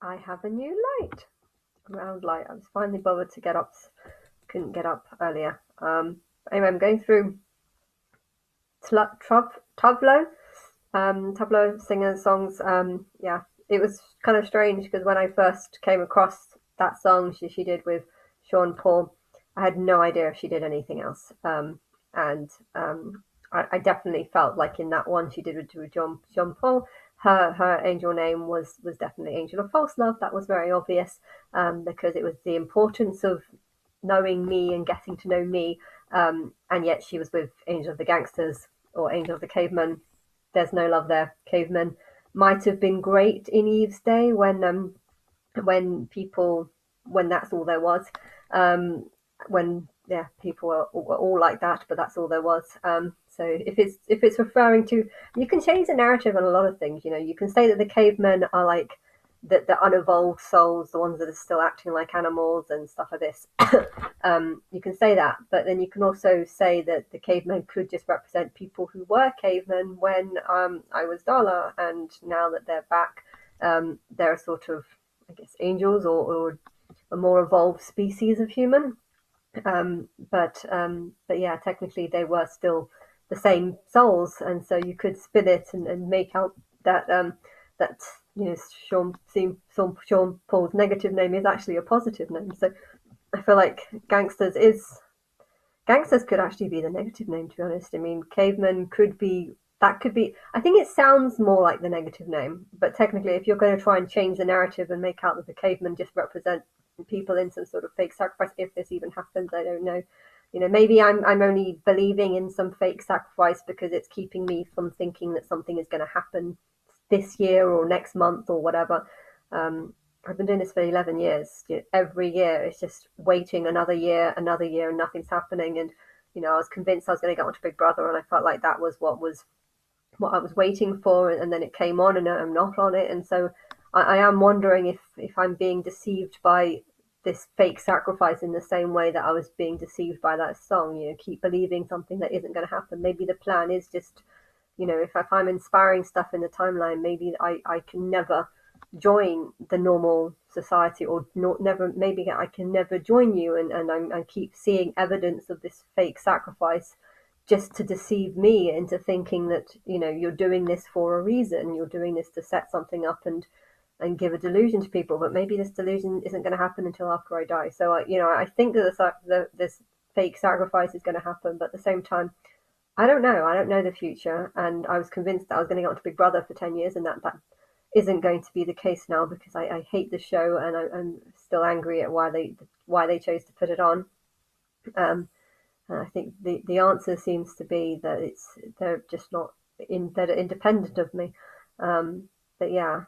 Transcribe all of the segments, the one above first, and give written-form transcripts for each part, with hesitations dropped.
I have a new light. Round light. I was finally bothered to get up. Couldn't get up earlier. Anyway, I'm going through Tove Lo, Tove Lo singer songs. Yeah, it was kind of strange because when I first came across that song she did with Sean Paul, I had no idea if she did anything else. And I definitely felt like in that one she did with Sean Paul, her angel name was definitely Angel of False Love. That was very obvious, because it was the importance of knowing me and getting to know me. And yet she was with Angel of the Gangsters or Angel of the Caveman. There's no love there. Caveman might have been great in Eve's day when people when that's all there was. When yeah, people were all like that, but that's all there was. So if it's referring to, you can change the narrative on a lot of things. You can say that the cavemen are like the unevolved souls, the ones that are still acting like animals and stuff like this. You can say that, but then you can also say that the cavemen could just represent people who were cavemen when I was Dala, and now that they're back, they're sort of, I guess, angels or a more evolved species of human. But yeah, technically they were still the same souls, and so you could spin it and make out that that Sean Paul's negative name is actually a positive name. So I feel like gangsters could actually be the negative name, to be honest. I mean, caveman could be, that could be, I think it sounds more like the negative name, but technically if you're going to try and change the narrative and make out that the cavemen just represent people in some sort of fake sacrifice, if this even happens, I don't know. Maybe I'm only believing in some fake sacrifice because it's keeping me from thinking that something is going to happen this year or next month or whatever. I've been doing this for 11 years. Every year it's just waiting another year, and nothing's happening. And I was convinced I was going to get onto Big Brother, and I felt like that was what I was waiting for, and then it came on, and I'm not on it. And so I am wondering if I'm being deceived by this fake sacrifice in the same way that I was being deceived by that song. Keep believing something that isn't going to happen. Maybe the plan is just, if I'm inspiring stuff in the timeline, maybe I can never join the normal society, or never, maybe I can never join you, and I keep seeing evidence of this fake sacrifice just to deceive me into thinking that you're doing this for a reason, you're doing this to set something up and give a delusion to people, but maybe this delusion isn't going to happen until after I die. So I think that this fake sacrifice is going to happen, but at the same time, I don't know the future, and I was convinced that I was going to get onto Big Brother for 10 years, and that isn't going to be the case now, because I hate the show, and I'm still angry at why they chose to put it on. And I think the answer seems to be that they're just not that are independent of me. But yeah,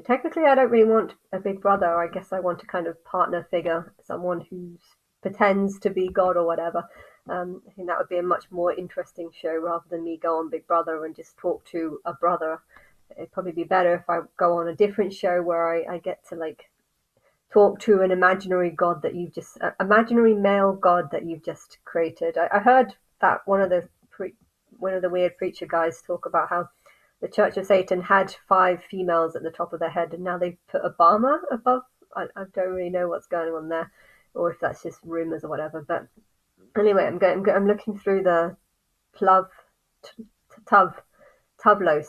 technically I don't really want a big brother. I guess I want a kind of partner figure, someone who pretends to be God or whatever. I think that would be a much more interesting show rather than me go on Big Brother and just talk to a brother. It'd probably be better if I go on a different show where I get to like talk to an imaginary god that you've just imaginary male god that you've just created. I heard that one of the weird preacher guys talk about how the Church of Satan had 5 females at the top of their head, and now they've put Obama above. I don't really know what's going on there, or if that's just rumors or whatever. But anyway, I'm looking through the Plov Tov Tove Lo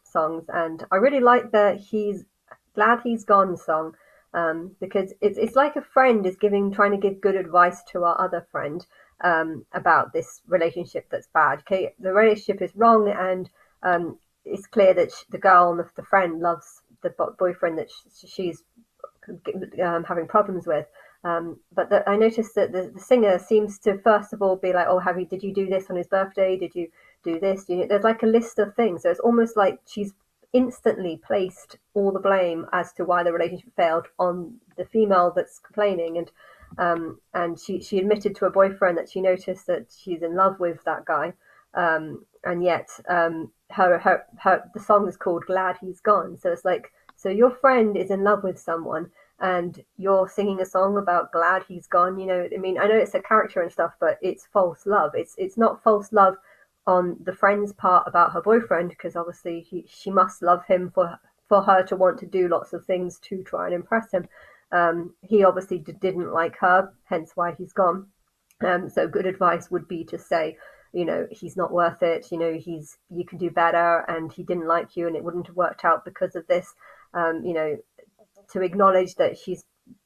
songs, and I really like the "He's Glad He's Gone" song, because it's like a friend is trying to give good advice to our other friend, about this relationship that's bad. Okay, the relationship is wrong, and it's clear that the girl, the friend, loves the boyfriend that she's having problems with. But I noticed that the singer seems to first of all be like, "Oh, did you do this on his birthday? Did you do this?" There's like a list of things. So it's almost like she's instantly placed all the blame as to why the relationship failed on the female that's complaining. And she admitted to her boyfriend that she noticed that she's in love with that guy, and yet the song is called "Glad He's Gone." So it's like, so your friend is in love with someone, and you're singing a song about glad he's gone. I mean, I know it's a character and stuff, but it's false love. It's not false love on the friend's part about her boyfriend, because obviously she must love him for her to want to do lots of things to try and impress him. He obviously didn't like her, hence why he's gone. So good advice would be to say, he's not worth it. You can do better, and he didn't like you, and it wouldn't have worked out because of this. You know, to acknowledge that she's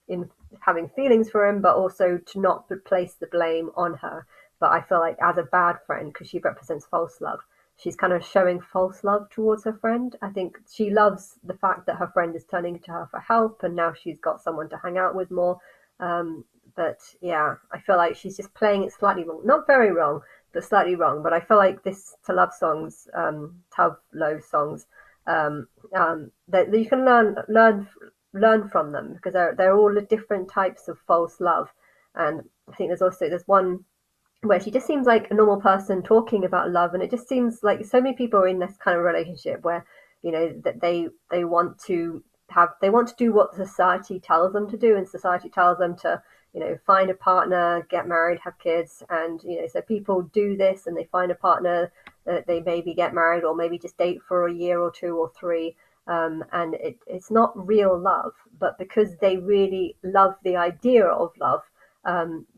in having feelings for him, but also to not place the blame on her. But I feel like as a bad friend, because she represents false love, she's kind of showing false love towards her friend. I think she loves the fact that her friend is turning to her for help, and now she's got someone to hang out with more. Um, but yeah, I feel like she's just playing it slightly wrong, not very wrong, but slightly wrong. But I feel like this to love songs, Tove Lo songs, that you can learn from them, because they're all the different types of false love. And I think there's one where she just seems like a normal person talking about love, and it just seems like so many people are in this kind of relationship where that they want to do what society tells them to do, and society tells them to find a partner, get married, have kids. And so people do this, and they find a partner that they maybe get married, or maybe just date for a year or two or three. And it's not real love, but because they really love the idea of love,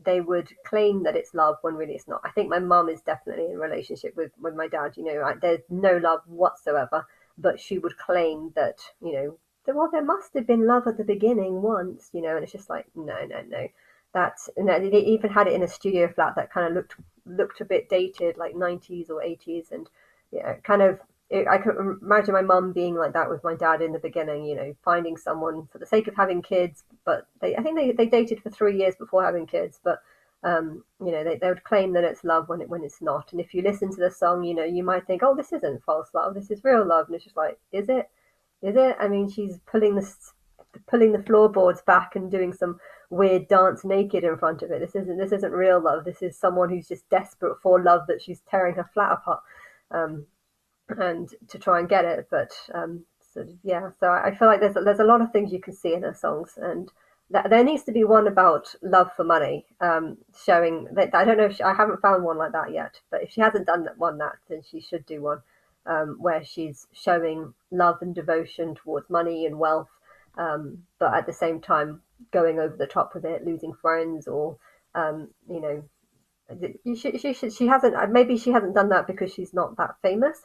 they would claim that it's love when really it's not. I think my mum is definitely in a relationship with my dad. There's no love whatsoever, but she would claim that, well, there must have been love at the beginning once, and it's just like, no, no, no. That's, they even had it in a studio flat that kind of looked a bit dated, like 90s or 80s. And yeah, kind of, I can imagine my mum being like that with my dad in the beginning, finding someone for the sake of having kids. But I think they dated for 3 years before having kids. But they would claim that it's love when it's not. And if you listen to the song, you might think, oh, this isn't false love, this is real love. And it's just like, is it? Is it? I mean, she's pulling the floorboards back and doing some weird dance naked in front of it. This isn't real love. This is someone who's just desperate for love, that she's tearing her flat apart. And to try and get it. But yeah, so I feel like there's a lot of things you can see in her songs, and there needs to be one about love for money, showing that. I don't know if I haven't found one like that yet, but if she hasn't done that, then she should do one, where she's showing love and devotion towards money and wealth, but at the same time going over the top with it, losing friends, or um, you know she hasn't, maybe she hasn't done that because she's not that famous.